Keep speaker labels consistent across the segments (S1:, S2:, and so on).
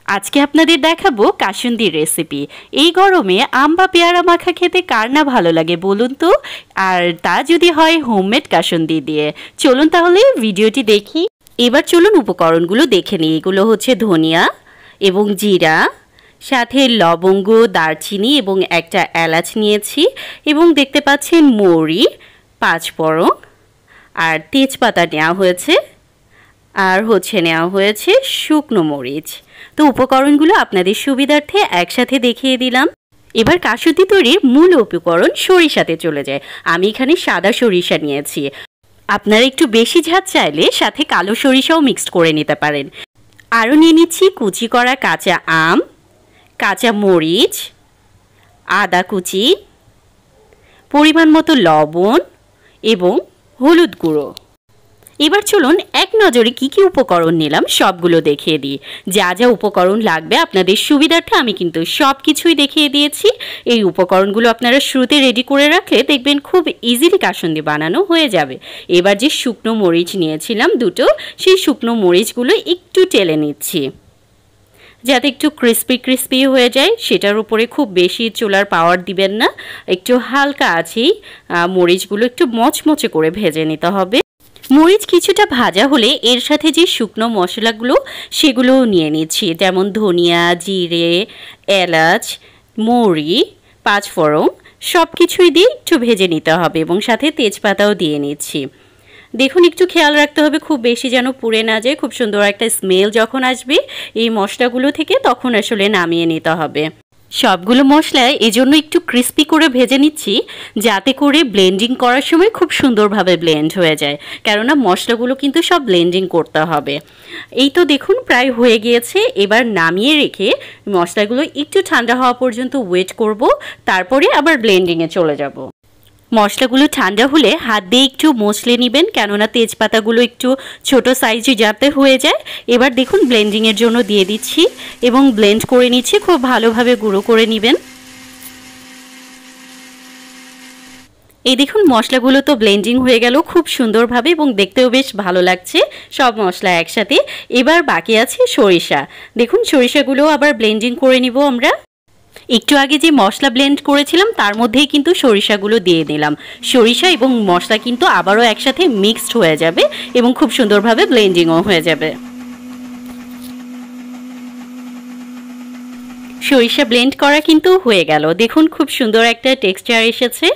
S1: আজকে আপনাদের দেখাবো কাসুন্দির রেসিপি। এই গরমে আম বা পেয়ারা মাখা খেতে কার না ভালো লাগে বলুন তো, আর তা যদি হয় হোমমেড কাসুন্দি দিয়ে। চলুন তাহলে ভিডিওটি দেখি। এবার চলুন উপকরণগুলো দেখে নিই। এগুলো হচ্ছে ধনিয়া এবং জিরা, সাথে লবঙ্গ, দারচিনি এবং একটা এলাচ নিয়েছি, এবং দেখতে পাচ্ছেন মৌরি, পাঁচফোড়ন আর তেজপাতা নেওয়া হয়েছে, আর নেওয়া হয়েছে শুকনো মরিচ। তো উপকরণগুলো আপনাদের সুবিধার্থে একসাথে দেখিয়ে দিলাম। এবার কাসুন্দি তৈরির মূল উপকরণ সরিষাতে চলে যায়। আমি এখানে সাদা সরিষা নিয়েছি, আপনারা একটু বেশি ঝাঁজ চাইলে সাথে কালো সরিষাও মিক্সড করে নিতে পারেন। আরও নিয়ে নিচ্ছি কুচি করা কাঁচা আম, কাঁচা মরিচ, আদা কুচি, পরিমাণ মতো লবণ এবং হলুদ গুঁড়ো। এবার চলুন এক নজরে কি কি উপকরণ নিলাম সবগুলো দেখিয়ে দিই। যা যা উপকরণ লাগবে আপনাদের সুবিধার্থে আমি কিন্তু সব কিছুই দেখিয়ে দিয়েছি। এই উপকরণগুলো আপনারা শুরুতে রেডি করে রাখলে দেখবেন খুব ইজিলি কাসুন্দি বানানো হয়ে যাবে। এবার যে শুকনো মরিচ নিয়েছিলাম দুটো, সেই শুকনো মরিচগুলো একটু টেলে নিচ্ছি যাতে একটু ক্রিস্পি হয়ে যায়। সেটার উপরে খুব বেশি চুলার পাওয়ার দিবেন না, একটু হালকা আছেই মরিচগুলো একটু মচমচে করে ভেজে নিতে হবে। মরিচ কিছুটা ভাজা হলে এর সাথে যে শুকনো মশলাগুলো সেগুলোও নিয়ে নিচ্ছি, যেমন ধনিয়া, জিরে, এলাচ, মৌরি, পাঁচফোড়ন সব কিছুই দিয়ে একটু ভেজে নিতে হবে, এবং সাথে তেজপাতাও দিয়ে নিচ্ছি। দেখুন একটু খেয়াল রাখতে হবে খুব বেশি যেন পুড়ে না যায়। খুব সুন্দর একটা স্মেল যখন আসবে এই মশলাগুলো থেকে তখন আসলে নামিয়ে নিতে হবে। সবগুলো মশলা এজন্য একটু ক্রিস্পি করে ভেজে নিচ্ছি যাতে করে ব্লেন্ডিং করার সময় খুব সুন্দরভাবে ব্লেন্ড হয়ে যায়, কেননা মশলাগুলো কিন্তু সব ব্লেন্ডিং করতে হবে। এই তো দেখুন প্রায় হয়ে গিয়েছে। এবার নামিয়ে রেখে মশলাগুলো একটু ঠান্ডা হওয়া পর্যন্ত ওয়েট করব, তারপরে আবার ব্লেন্ডিংয়ে চলে যাব। মশলাগুলো ঠান্ডা হলে হাত দিয়ে একটু মচলে নেবেন, কেননা তেজপাতাগুলো একটু ছোট সাইজে যাতে হয়ে যায়। এবার দেখুন ব্লেন্ডিংয়ের জন্য দিয়ে দিচ্ছি এবং ব্লেন্ড করে নিচ্ছি, খুব ভালোভাবে গুঁড়ো করে নেবেন। এই দেখুন মশলাগুলো তো ব্লেন্ডিং হয়ে গেল খুব সুন্দরভাবে, এবং দেখতেও বেশ ভালো লাগছে সব মশলা একসাথে। এবার বাকি আছে সরিষা। দেখুন সরিষাগুলো আবার ব্লেন্ডিং করে নিব আমরা। একটু আগে যে মশলা ব্লেন্ড করেছিলাম তার মধ্যেই কিন্তু সরিষাগুলো দিয়ে দিলাম। সরিষা এবং মশলা কিন্তু আবারও একসাথে মিক্সড হয়ে যাবে এবং খুব সুন্দরভাবে ব্লেন্ডিংও হয়ে যাবে। সরিষা ব্লেন্ড করা কিন্তু হয়ে গেল। দেখুন খুব সুন্দর একটা টেক্সচার এসেছে।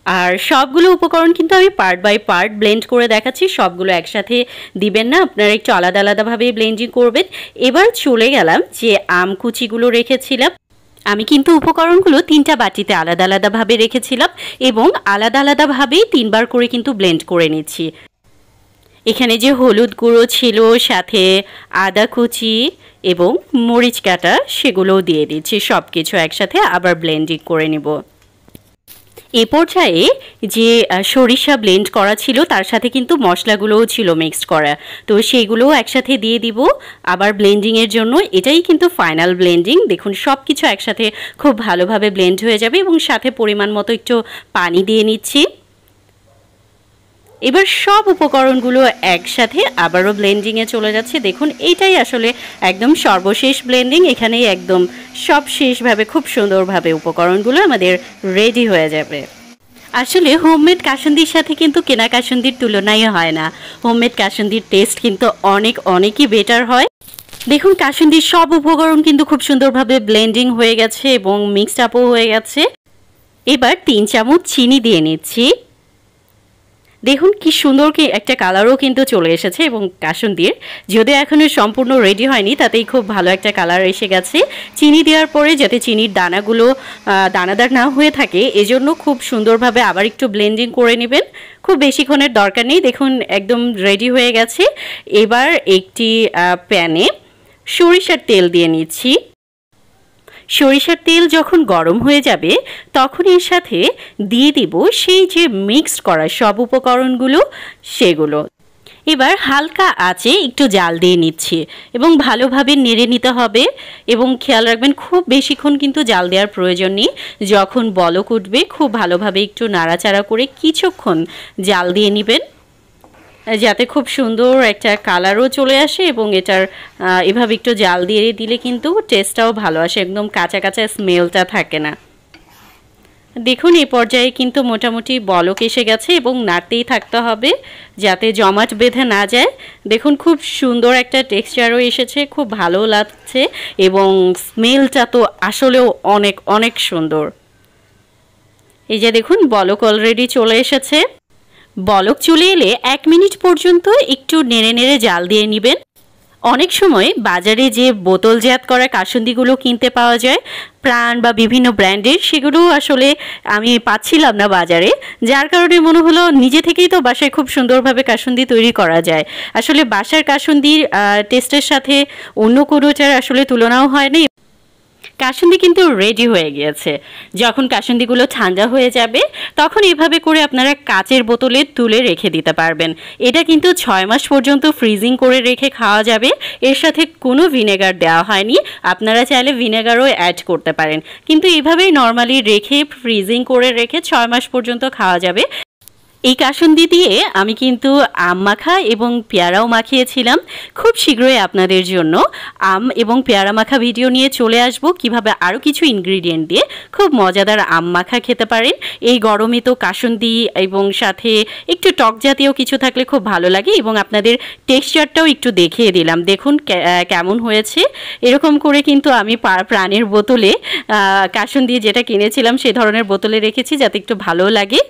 S1: আর সবগুলো উপকরণ কিন্তু আমি পার্ট বাই পার্ট ব্লেন্ড করে দেখাচ্ছি, সবগুলো একসাথে দিবেন না, আপনারা একটু আলাদা আলাদাভাবে ব্লেন্ডিং করবেন। এবার চলে গেলাম যে আম কুচিগুলো রেখেছিলাম। আমি কিন্তু উপকরণগুলো 3টা বাটিতে আলাদা আলাদাভাবে রেখেছিলাম এবং আলাদা আলাদাভাবেই 3বার করে কিন্তু ব্লেন্ড করে নিচ্ছি। এখানে যে হলুদ গুঁড়ো ছিল, সাথে আদা কুচি এবং মরিচ কাটা সেগুলোও দিয়ে দিচ্ছি। সব কিছু একসাথে আবার ব্লেন্ডিং করে নেব। এ পর্যায়ে যে সরিষা ব্লেন্ড করা ছিল তার সাথে কিন্তু মশলাগুলোও ছিল মিক্সড করা, তো সেইগুলোও একসাথে দিয়ে দিব আবার ব্লেন্ডিংয়ের জন্য। এটাই কিন্তু ফাইনাল ব্লেন্ডিং। দেখুন সব কিছু একসাথে খুব ভালোভাবে ব্লেন্ড হয়ে যাবে, এবং সাথে পরিমাণ মতো একটু পানি দিয়ে নিচ্ছি। এবার সব উপকরণগুলো একসাথে আবারও ব্লেন্ডিংয়ে চলে যাচ্ছে। দেখুন এইটাই আসলে একদম সর্বশেষ ব্লেন্ডিং। এখানেই একদম সব শেষভাবে খুব সুন্দরভাবে উপকরণগুলো আমাদের রেডি হয়ে যাবে। আসলে হোমমেড কাসুন্দির সাথে কিন্তু কেনা কাসুন্দির তুলনাই হয় না। হোমমেড কাসুন্দির টেস্ট কিন্তু অনেকই বেটার হয়। দেখুন কাসুন্দির সব উপকরণ কিন্তু খুব সুন্দরভাবে ব্লেন্ডিং হয়ে গেছে এবং মিক্সড আপও হয়ে গেছে। এবার 3 চামচ চিনি দিয়ে নিচ্ছি। দেখুন কি সুন্দর কি একটা কালারও কিন্তু চলে এসেছে, এবং কাসুন্দির যদিও এখনও সম্পূর্ণ রেডি হয়নি তাতেই খুব ভালো একটা কালার এসে গেছে। চিনি দেওয়ার পরে যাতে চিনির দানাগুলো দানাদার না হয়ে থাকে এজন্য খুব সুন্দরভাবে আবার একটু ব্লেন্ডিং করে নেবেন। খুব বেশিক্ষণের দরকার নেই। দেখুন একদম রেডি হয়ে গেছে। এবার একটি প্যানে সরিষার তেল দিয়ে নিচ্ছি। সরিষার তেল যখন গরম হয়ে যাবে তখন এর সাথে দিয়ে দিব সেই যে মিক্সড করা সব উপকরণগুলো সেগুলো। এবার হালকা আঁচে একটু জাল দিয়ে নিচ্ছি এবং ভালোভাবে নেড়ে নিতে হবে, এবং খেয়াল রাখবেন খুব বেশিক্ষণ কিন্তু জাল দেওয়ার প্রয়োজন নেই। যখন বলক উঠবে খুব ভালোভাবে একটু নাড়াচাড়া করে কিছুক্ষণ জাল দিয়ে নেবেন। যাতে খুব সুন্দর একটা কালারও চলে আসে এবং এটার এভাবে একটু জাল দিয়ে দিলে কিন্তু টেস্টটাও ভালো আসে, একদম কাঁচা কাঁচা স্মেলটা থাকে না। দেখুন এই পর্যায়ে কিন্তু মোটামুটি বলক এসে গেছে এবং নাড়তেই থাকতে হবে যাতে জমাট বেঁধে না যায়। দেখুন খুব সুন্দর একটা টেক্সচারও এসেছে, খুব ভালো লাগছে এবং স্মেলটা তো আসলেও অনেক অনেক সুন্দর। এই যে দেখুন বলক অলরেডি চলে এসেছে। বলক চলে এলে 1 মিনিট পর্যন্ত একটু নেড়ে নেড়ে জাল দিয়ে নেবেন। অনেক সময় বাজারে যে বোতলজাত করা কাসুন্দিগুলো কিনতে পাওয়া যায় প্রাণ বা বিভিন্ন ব্র্যান্ডের, সেগুলো আসলে আমি পাচ্ছিলাম না বাজারে, যার কারণে মনে হলো নিজে থেকেই তো বাসায় খুব সুন্দরভাবে কাসুন্দি তৈরি করা যায়। আসলে বাসার কাসুন্দির টেস্টের সাথে অন্য কোনোটার আসলে তুলনাও হয় না। কাসুন্দি কিন্তু রেডি হয়ে গিয়েছে। যখন কাসুন্দিগুলো ঠান্ডা হয়ে যাবে তখন এভাবে করে আপনারা কাচের বোতলে তুলে রেখে দিতে পারবেন। এটা কিন্তু 6 মাস পর্যন্ত ফ্রিজিং করে রেখে খাওয়া যাবে। এর সাথে কোনো ভিনেগার দেওয়া হয়নি, আপনারা চাইলে ভিনেগারও অ্যাড করতে পারেন, কিন্তু এভাবেই নর্মালি রেখে ফ্রিজিং করে রেখে 6 মাস পর্যন্ত খাওয়া যাবে। এই কাসুন্দি দিয়ে আমি কিন্তু আম মাখা এবং পেয়ারাও মাখিয়েছিলাম। খুব শীঘ্রই আপনাদের জন্য আম এবং পেয়ারা মাখা ভিডিও নিয়ে চলে আসব, কিভাবে আরও কিছু ইনগ্রিডিয়েন্ট দিয়ে খুব মজাদার আম মাখা খেতে পারেন। এই গরমে তো কাসুন্দি এবং সাথে একটু টক জাতীয় কিছু থাকলে খুব ভালো লাগে এবং আপনাদের টেক্সচারটাও একটু দেখিয়ে দিলাম। দেখুন কেমন হয়েছে। এরকম করে কিন্তু আমি প্রাণের বোতলে কাসুন্দি যেটা কিনেছিলাম সে ধরনের বোতলে রেখেছি যাতে একটু ভালো লাগে।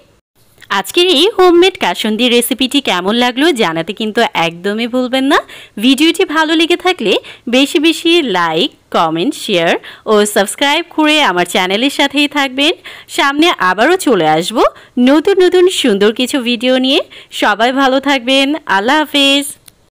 S1: আজকের এই হোমমেড কাসুন্দি রেসিপিটি কেমন লাগলো জানাতে কিন্তু একদমই ভুলবেন না। ভিডিওটি ভালো লেগে থাকলে বেশি বেশি লাইক, কমেন্ট, শেয়ার ও সাবস্ক্রাইব করে আমার চ্যানেলের সাথেই থাকবেন। সামনে আবারও চলে আসব নতুন নতুন সুন্দর কিছু ভিডিও নিয়ে। সবাই ভালো থাকবেন। আল্লাহ হাফেজ।